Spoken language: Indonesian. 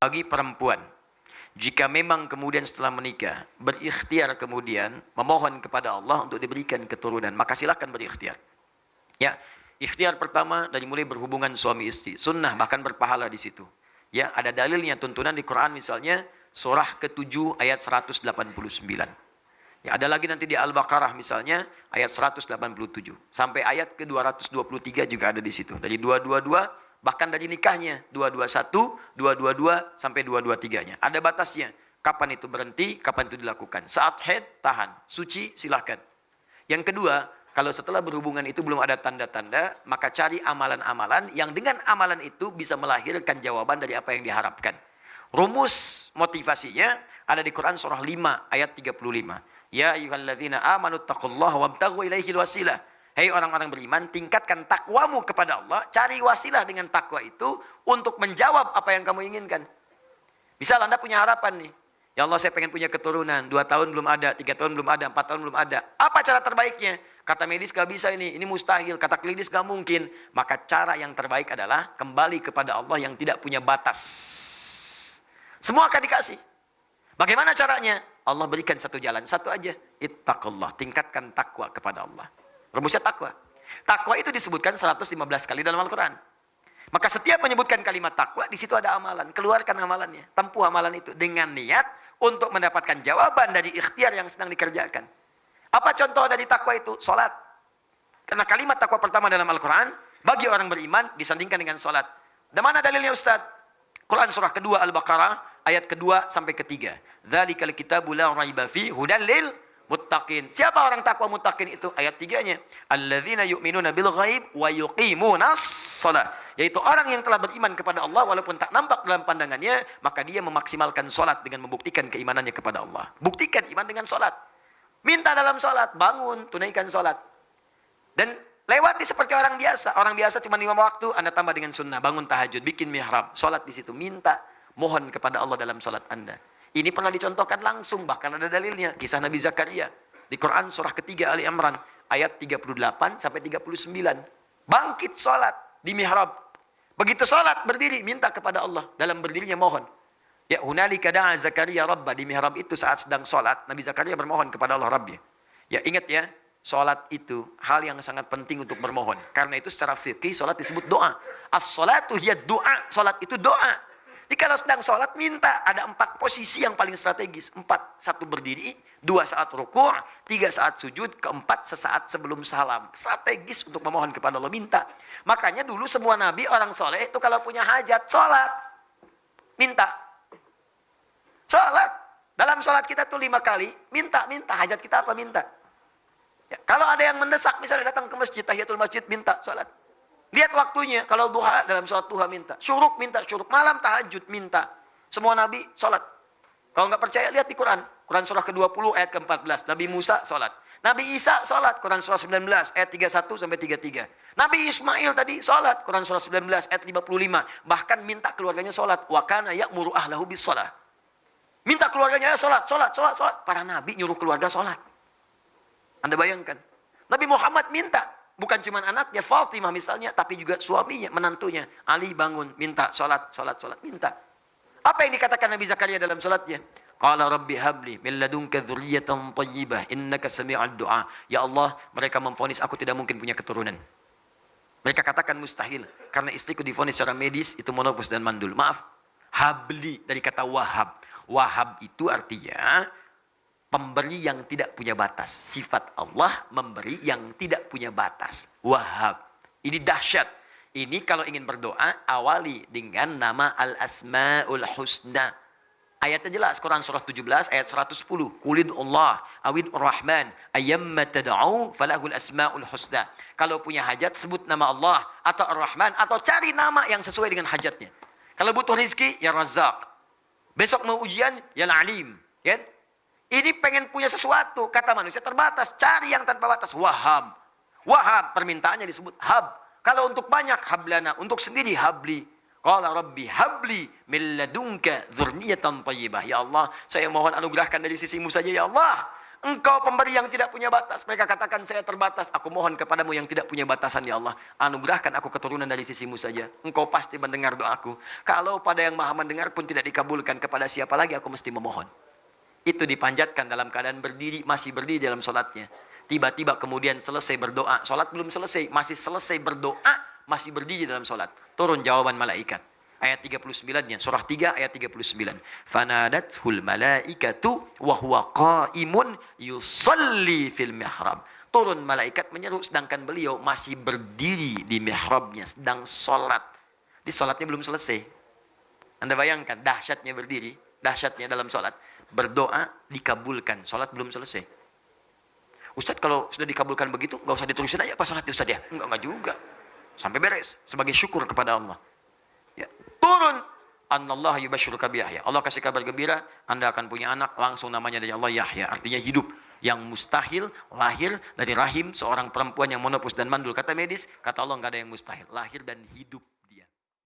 bagi perempuan, jika memang kemudian setelah menikah berikhtiar kemudian memohon kepada Allah untuk diberikan keturunan, maka silakan berikhtiar. Ya, ikhtiar pertama dari mulai berhubungan suami istri, sunnah bahkan berpahala di situ. Ya, ada dalilnya tuntunan di Quran misalnya surah ke-7 ayat 189. Ya, ada lagi nanti di Al-Baqarah misalnya ayat 187 sampai ayat ke-223 juga ada di situ. Dari 222 bahkan dari nikahnya 221, 222 sampai 223-nya. Ada batasnya. Kapan itu berhenti, kapan itu dilakukan. Saat haid tahan, suci silakan. Yang kedua, kalau setelah berhubungan itu belum ada tanda-tanda, maka cari amalan-amalan yang dengan amalan itu bisa melahirkan jawaban dari apa yang diharapkan. Rumus motivasinya ada di Quran surah 5 ayat 35. Ya ayyuhalladzina amanu taqullaha wabtaghu ilaihil wasilah. Hei orang-orang beriman, tingkatkan takwamu kepada Allah, cari wasilah dengan takwa itu untuk menjawab apa yang kamu inginkan. Misal Anda punya harapan nih, ya Allah saya pengen punya keturunan, 2 tahun belum ada, 3 tahun belum ada, 4 tahun belum ada. Apa cara terbaiknya? Kata medis gak bisa ini mustahil, kata klinis gak mungkin. Maka cara yang terbaik adalah kembali kepada Allah yang tidak punya batas. Semua akan dikasih. Bagaimana caranya? Allah berikan satu jalan, satu aja. Ittaqullah, tingkatkan takwa kepada Allah. Rumusnya takwa. Takwa itu disebutkan 115 kali dalam Al-Quran. Maka setiap menyebutkan kalimat takwa, di situ ada amalan. Keluarkan amalannya, tempuh amalan itu dengan niat untuk mendapatkan jawaban dari ikhtiar yang sedang dikerjakan. Apa contoh dari takwa itu? Salat. Karena kalimat takwa pertama dalam Al-Quran, bagi orang beriman disandingkan dengan salat. Dan mana dalilnya Ustaz? Quran surah kedua Al-Baqarah, ayat kedua sampai ketiga. Dzalikal kitabu la raiba fi hudal lil muttaqin. Siapa orang takwa muttaqin itu? Ayat 3-nya. Alladzina yu'minuna bil ghaib wa yuqimunas shalah. Yaitu orang yang telah beriman kepada Allah walaupun tak nampak dalam pandangannya, maka dia memaksimalkan salat dengan membuktikan keimanannya kepada Allah. Buktikan iman dengan salat. Minta dalam salat, bangun, tunaikan salat. Dan lewati seperti orang biasa. Orang biasa cuma 5 waktu, Anda tambah dengan sunnah, bangun tahajud, bikin mihrab, salat di situ, minta, mohon kepada Allah dalam salat Anda. Ini pernah dicontohkan langsung, bahkan ada dalilnya. Kisah Nabi Zakaria di Quran surah ketiga Ali Imran ayat 38 sampai 39. Bangkit salat di mihrab. Begitu salat berdiri minta kepada Allah, dalam berdirinya mohon. Ya hunalika da'a Zakaria Rabbah, di mihrab itu saat sedang salat Nabi Zakaria bermohon kepada Allah Rabbnya. Ya ingat ya, salat itu hal yang sangat penting untuk bermohon. Karena itu secara fikih salat disebut doa. As-salatu hiya doa. Salat itu doa. Jadi kalau sedang sholat minta, ada 4 posisi yang paling strategis. 4, 1 berdiri, 2 saat rukuk, 3 saat sujud, 4 sesaat sebelum salam. Strategis untuk memohon kepada Allah, minta. Makanya dulu semua nabi orang soleh itu kalau punya hajat, sholat. Minta. Sholat. Dalam sholat kita tuh 5 kali, minta. Hajat kita apa? Minta. Ya, kalau ada yang mendesak, misalnya datang ke masjid, tahiyatul masjid, minta sholat. Lihat waktunya, kalau duha dalam sholat duha minta, syuruk minta syuruk, malam tahajud minta. Semua nabi sholat. Kalau nggak percaya lihat di Quran, Quran surah ke-20 ayat ke-14, Nabi Musa sholat. Nabi Isa sholat, Quran surah 19 ayat 31 sampai 33. Nabi Ismail tadi sholat, Quran surah 19 ayat 55. Bahkan minta keluarganya sholat. Wa kana ya'muru ahlahu bis sholat. Minta keluarganya sholat. Para nabi nyuruh keluarga sholat. Anda bayangkan. Nabi Muhammad minta. Bukan cuma anaknya Fatimah misalnya, tapi juga suaminya, menantunya. Ali bangun, minta sholat, minta. Apa yang dikatakan Nabi Zakaria dalam sholatnya? Qala rabbi habli min ladunka dzurriyyatan thayyibah innaka sami'ud du'a. Ya Allah, mereka memvonis aku tidak mungkin punya keturunan. Mereka katakan mustahil karena istriku divonis secara medis itu monopus dan mandul. Maaf. Habli dari kata wahab. Wahab itu artinya pemberi yang tidak punya batas. Sifat Allah memberi yang tidak punya batas. Wahab. Ini dahsyat. Ini kalau ingin berdoa, awali dengan nama Al-Asma'ul Husna. Ayatnya jelas. Quran surah 17 ayat 110. Qulid Allah awid Rahman ayyamma tad'u falahul asma'ul husna. Kalau punya hajat, sebut nama Allah atau Ar-Rahman atau cari nama yang sesuai dengan hajatnya. Kalau butuh rezeki, ya Razzaq. Besok mau ujian, ya Al-Alim. Ya? Ini pengen punya sesuatu, kata manusia terbatas, cari yang tanpa batas. Wahab. Wahab, permintaannya disebut hab. Kalau untuk banyak, hablana. Untuk sendiri, habli. Qala rabbi habli min ladunka dzurriyyatan thayyibah. Ya Allah, saya mohon anugerahkan dari sisimu saja ya Allah. Engkau pemberi yang tidak punya batas. Mereka katakan, saya terbatas. Aku mohon kepadamu yang tidak punya batasan, ya Allah. Anugerahkan aku keturunan dari sisimu saja. Engkau pasti mendengar doaku. Kalau pada yang maha mendengar pun tidak dikabulkan, kepada siapa lagi aku mesti memohon? Itu dipanjatkan dalam keadaan berdiri, masih berdiri dalam sholatnya. Tiba-tiba kemudian selesai berdoa. Sholat belum selesai, masih selesai berdoa, masih berdiri dalam sholat. Turun jawaban malaikat. Ayat 39-nya, surah 3 ayat 39. Fanadathul malaikatu wa huwa qaimun yusalli fil mihrab. Turun malaikat menyeru sedangkan beliau masih berdiri di mihrabnya, sedang sholat. Di sholatnya belum selesai. Anda bayangkan dahsyatnya berdiri, dahsyatnya dalam sholat. Berdoa dikabulkan, sholat belum selesai. Ustaz, kalau sudah dikabulkan begitu, nggak usah diterusin aja apa sholatnya Ustaz ya? Enggak juga. Sampai beres, sebagai syukur kepada Allah. Ya. Turun, Anallah yubasyiruka bi Yahya. Allah kasih kabar gembira, Anda akan punya anak, langsung namanya dari Allah Yahya, artinya hidup. Yang mustahil lahir dari rahim seorang perempuan yang monopus dan mandul. Kata medis, kata Allah nggak ada yang mustahil, lahir dan hidup.